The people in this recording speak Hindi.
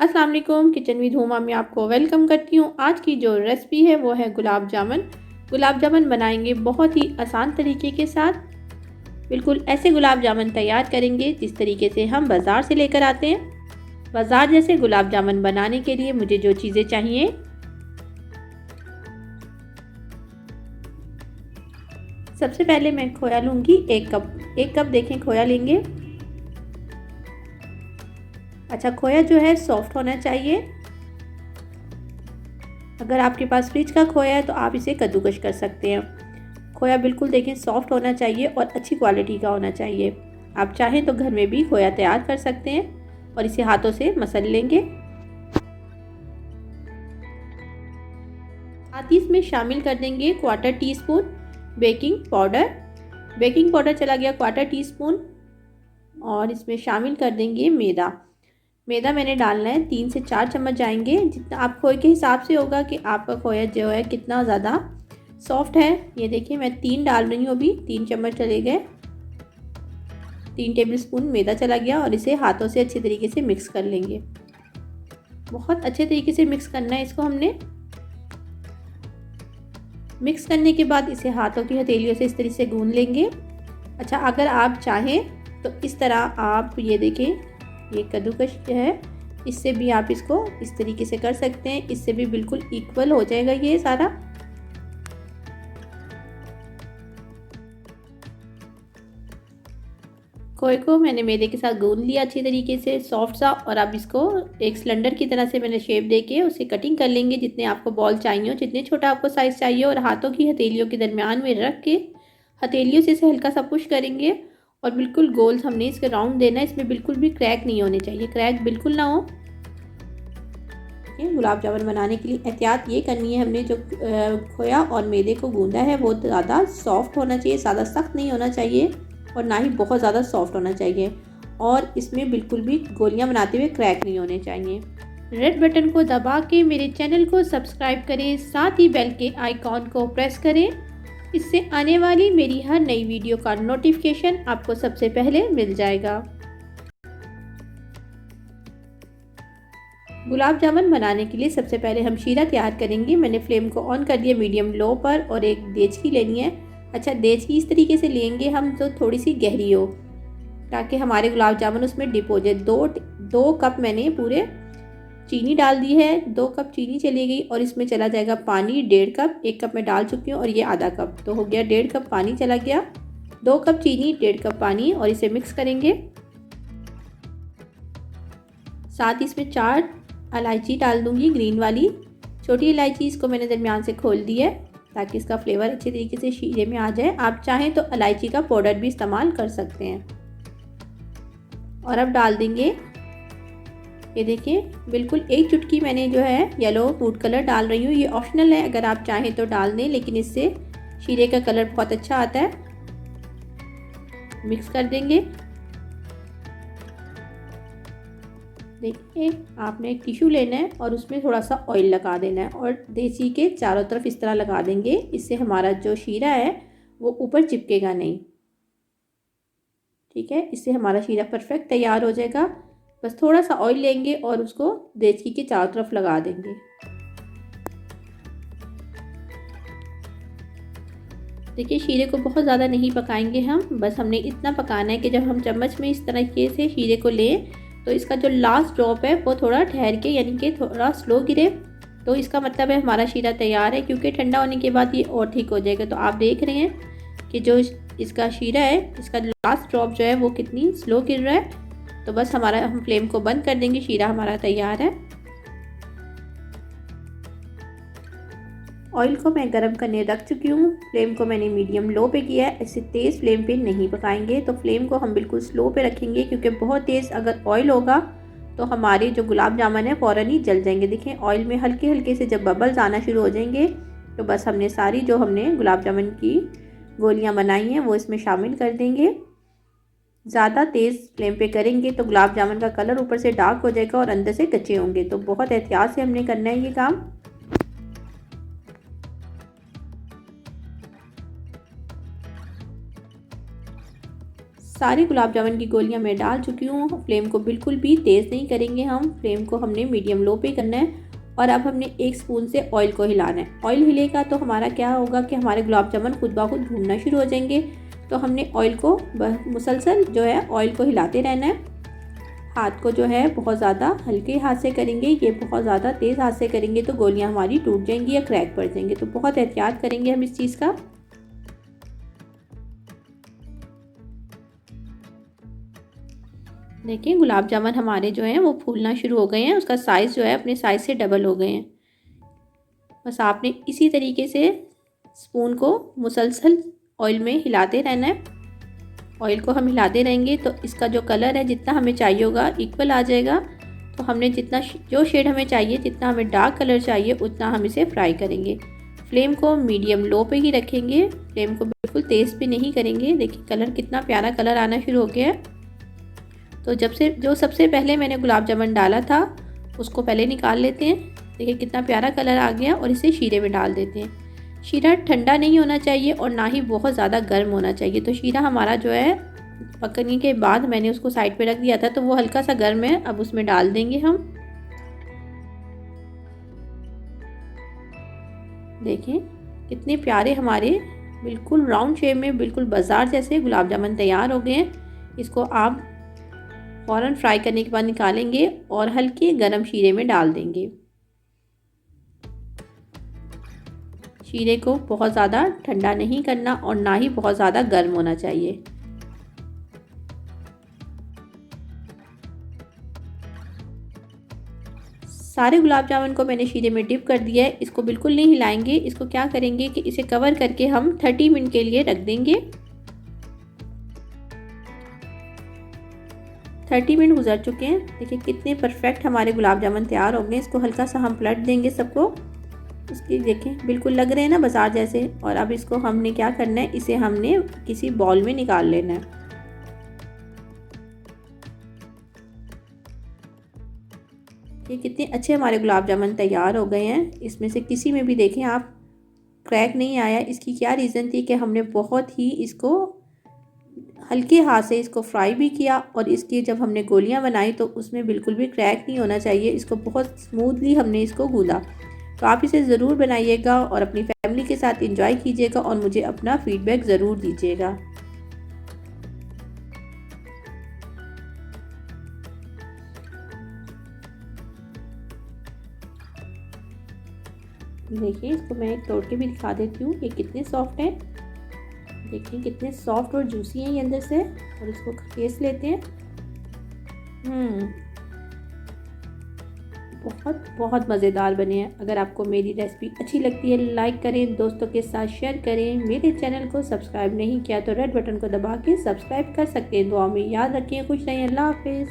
अस्सलाम वालेकुम, किचन विद हुमा में आपको वेलकम करती हूँ। आज की जो रेसिपी है वो है गुलाब जामुन। गुलाब जामुन बनाएंगे बहुत ही आसान तरीके के साथ। बिल्कुल ऐसे गुलाब जामुन तैयार करेंगे जिस तरीके से हम बाज़ार से लेकर आते हैं। बाज़ार जैसे गुलाब जामुन बनाने के लिए मुझे जो चीज़ें चाहिए, सबसे पहले मैं खोया लूँगी 1 कप देखें खोया लेंगे। अच्छा, खोया जो है सॉफ्ट होना चाहिए। अगर आपके पास फ्रिज का खोया है तो आप इसे कद्दूकश कर सकते हैं। खोया बिल्कुल देखें सॉफ्ट होना चाहिए और अच्छी क्वालिटी का होना चाहिए। आप चाहें तो घर में भी खोया तैयार कर सकते हैं और इसे हाथों से मसल लेंगे। साथ ही इसमें शामिल कर देंगे 1/4 teaspoon baking powder. Baking powder चला गया 1/4 टीस्पून। और इसमें शामिल कर देंगे मैदा। मैदा मैंने डालना है 3 से 4 चम्मच जाएंगे, जितना आप खोए के हिसाब से होगा कि आपका खोया जो है कितना ज़्यादा सॉफ्ट है। ये देखिए मैं 3 डाल रही हूँ, अभी 3 चम्मच चले गए। 3 टेबलस्पून मैदा चला गया और इसे हाथों से अच्छे तरीके से मिक्स कर लेंगे। बहुत अच्छे तरीके से मिक्स करना है इसको हमने। मिक्स करने के बाद इसे हाथों की हथेलियों से इस तरीके से गूंद लेंगे। अच्छा, अगर आप चाहें तो इस तरह आप ये देखें, ये कद्दूकश है, इससे भी आप इसको इस तरीके से कर सकते हैं। इससे भी बिल्कुल इक्वल हो जाएगा ये सारा। खोए को मैंने मैदे के साथ गूंद लिया अच्छी तरीके से सॉफ्ट सा। और अब इसको एक सिलेंडर की तरह से मैंने शेप देके उसे कटिंग कर लेंगे, जितने आपको बॉल चाहिए हो, जितने छोटा आपको साइज़ चाहिए। और हाथों की हथेलियों के दरमियान में रख के हथेलियों से इसे हल्का सा पुश करेंगे और बिल्कुल गोल हमने इसके राउंड देना है। इसमें बिल्कुल भी क्रैक नहीं होने चाहिए, क्रैक बिल्कुल ना हो। गुलाब जामुन बनाने के लिए एहतियात ये करनी है, हमने जो खोया और मैदे को गूंदा है वो ज़्यादा सॉफ्ट होना चाहिए, ज़्यादा सख्त नहीं होना चाहिए और ना ही बहुत ज़्यादा सॉफ्ट होना चाहिए। और इसमें बिल्कुल भी गोलियां बनाते हुए क्रैक नहीं होने चाहिए। रेड बटन को दबा के मेरे चैनल को सब्सक्राइब करें, साथ ही बेल के आइकॉन को प्रेस करें। इससे आने वाली मेरी हर नई वीडियो का नोटिफिकेशन आपको सबसे पहले मिल जाएगा। गुलाब जामुन बनाने के लिए सबसे पहले हम शीरा तैयार करेंगे। मैंने फ्लेम को ऑन कर दिया मीडियम लो पर और एक देचकी लेनी है। अच्छा, देचकी इस तरीके से लेंगे हम जो थोड़ी सी गहरी हो, ताकि हमारे गुलाब जामुन उसमें डिप हो जाए। 2 कप मैंने पूरे चीनी डाल दी है। 2 कप चीनी चली गई और इसमें चला जाएगा पानी 1.5 कप। 1 कप मैं डाल चुकी हूँ और ये आधा कप तो हो गया, 1.5 कप पानी चला गया। 2 कप चीनी 1.5 कप पानी और इसे मिक्स करेंगे। साथ ही इसमें 4 इलायची डाल दूंगी, ग्रीन वाली छोटी इलायची। इसको मैंने दरमियान से खोल दी है ताकि इसका फ्लेवर अच्छे तरीके से शीरे में आ जाए। आप चाहें तो इलायची का पाउडर भी इस्तेमाल कर सकते हैं। और अब डाल देंगे, ये देखिए बिल्कुल 1 चुटकी मैंने जो है येलो फूड कलर डाल रही हूँ। ये ऑप्शनल है, अगर आप चाहें तो डाल दें, लेकिन इससे शीरे का कलर बहुत अच्छा आता है। मिक्स कर देंगे। देखिए आपने एक टिश्यू लेना है और उसमें थोड़ा सा ऑयल लगा देना है और देसी के चारों तरफ इस तरह लगा देंगे। इससे हमारा जो शीरा है वो ऊपर चिपकेगा नहीं। ठीक है, इससे हमारा शीरा परफेक्ट तैयार हो जाएगा। बस थोड़ा सा ऑयल लेंगे और उसको देचकी के चारों तरफ लगा देंगे। देखिए शीरे को बहुत ज़्यादा नहीं पकाएंगे हम, बस हमने इतना पकाना है कि जब हम चम्मच में इस तरीके से शीरे को लें तो इसका जो लास्ट ड्रॉप है वो थोड़ा ठहर के, यानी कि थोड़ा स्लो गिरे, तो इसका मतलब है हमारा शीरा तैयार है। क्योंकि ठंडा होने के बाद ये और ठीक हो जाएगा। तो आप देख रहे हैं कि जो इसका शीरा है, इसका लास्ट ड्रॉप जो है वो कितनी स्लो गिर रहा है। तो बस हमारा, हम फ्लेम को बंद कर देंगे, शीरा हमारा तैयार है। ऑयल को मैं गरम करने रख चुकी हूँ। फ्लेम को मैंने मीडियम लो पे किया है। इसे तेज़ फ्लेम पे नहीं पकाएंगे, तो फ्लेम को हम बिल्कुल स्लो पे रखेंगे, क्योंकि बहुत तेज़ अगर ऑयल होगा तो हमारे जो गुलाब जामुन है फ़ौरन ही जल जाएंगे। देखें ऑयल में हल्के हल्के से जब बबल्स आना शुरू हो जाएंगे तो बस हमने सारी जो हमने गुलाब जामुन की गोलियाँ बनाई हैं वो इसमें शामिल कर देंगे। ज़्यादा तेज़ फ्लेम पे करेंगे तो गुलाब जामुन का कलर ऊपर से डार्क हो जाएगा और अंदर से कच्चे होंगे। तो बहुत एहतियात से हमने करना है ये काम। सारे गुलाब जामुन की गोलियां मैं डाल चुकी हूँ। फ्लेम को बिल्कुल भी तेज़ नहीं करेंगे हम, फ्लेम को हमने मीडियम लो पे करना है। और अब हमने 1 स्पून से ऑयल को हिलाना है। ऑयल हिलेगा तो हमारा क्या होगा कि हमारे गुलाब जामुन खुद ब खुद घूमना शुरू हो जाएंगे। तो हमने ऑयल को मुसलसल जो है ऑयल को हिलाते रहना है। हाथ को जो है बहुत ज़्यादा हल्के हाथ से करेंगे, ये बहुत ज़्यादा तेज़ हाथ से करेंगे तो गोलियां हमारी टूट जाएंगी या क्रैक पड़ जाएंगे। तो बहुत एहतियात करेंगे हम इस चीज़ का। देखिए गुलाब जामुन हमारे जो हैं वो फूलना शुरू हो गए हैं, उसका साइज़ जो है अपने साइज़ से डबल हो गए हैं। बस आपने इसी तरीके से स्पून को मुसलसल ऑयल में हिलाते रहना है। ऑयल को हम हिलाते रहेंगे तो इसका जो कलर है जितना हमें चाहिए होगा इक्वल आ जाएगा। तो हमने जितना जो शेड हमें चाहिए, जितना हमें डार्क कलर चाहिए उतना हम इसे फ्राई करेंगे। फ्लेम को मीडियम लो पे ही रखेंगे, फ्लेम को बिल्कुल तेज़ पे नहीं करेंगे। देखिए कलर कितना प्यारा कलर आना शुरू हो गया है। तो जो सबसे पहले मैंने गुलाब जामुन डाला था उसको पहले निकाल लेते हैं। देखिए कितना प्यारा कलर आ गया और इसे शीरे में डाल देते हैं। शीरा ठंडा नहीं होना चाहिए और ना ही बहुत ज़्यादा गर्म होना चाहिए। तो शीरा हमारा जो है पकने के बाद मैंने उसको साइड पे रख दिया था तो वो हल्का सा गर्म है, अब उसमें डाल देंगे हम। देखें कितने प्यारे हमारे बिल्कुल राउंड शेप में, बिल्कुल बाजार जैसे गुलाब जामुन तैयार हो गए हैं। इसको आप फ़ौरन फ्राई करने के बाद निकालेंगे और हल्के गरम शीरे में डाल देंगे। शीरे को बहुत ज़्यादा ठंडा नहीं करना और ना ही बहुत ज़्यादा गर्म होना चाहिए। सारे गुलाब जामुन को मैंने शीरे में डिप कर दिया है। इसको बिल्कुल नहीं हिलाएंगे। इसको क्या करेंगे कि इसे कवर करके हम 30 मिनट के लिए रख देंगे। 30 मिनट गुजर चुके हैं। देखिए कितने परफेक्ट हमारे गुलाब जामुन तैयार हो गए। इसको हल्का सा हम पलट देंगे सबको। इसकी देखें बिल्कुल लग रहे हैं ना बाजार जैसे। और अब इसको हमने क्या करना है, इसे हमने किसी बाउल में निकाल लेना है। ये कितने अच्छे हमारे गुलाब जामुन तैयार हो गए हैं। इसमें से किसी में भी देखें आप क्रैक नहीं आया। इसकी क्या रीज़न थी कि हमने बहुत ही इसको हल्के हाथ से इसको फ्राई भी किया और इसकी जब हमने गोलियां बनाई तो उसमें बिल्कुल भी क्रैक नहीं होना चाहिए। इसको बहुत स्मूथली हमने इसको गूंदा। तो आप इसे ज़रूर बनाइएगा और अपनी फैमिली के साथ एंजॉय कीजिएगा और मुझे अपना फीडबैक ज़रूर दीजिएगा। देखिए इसको मैं एक तोड़ के भी दिखा देती हूँ, ये कितने सॉफ्ट हैं। देखिए कितने सॉफ्ट और जूसी हैं ये अंदर से। और इसको टेस्ट लेते हैं। बहुत बहुत मज़ेदार बने हैं। अगर आपको मेरी रेसिपी अच्छी लगती है लाइक करें, दोस्तों के साथ शेयर करें। मेरे चैनल को सब्सक्राइब नहीं किया तो रेड बटन को दबा के सब्सक्राइब कर सकते हैं। दुआ में याद रखें। खुश रहें। अल्लाह हाफिज़।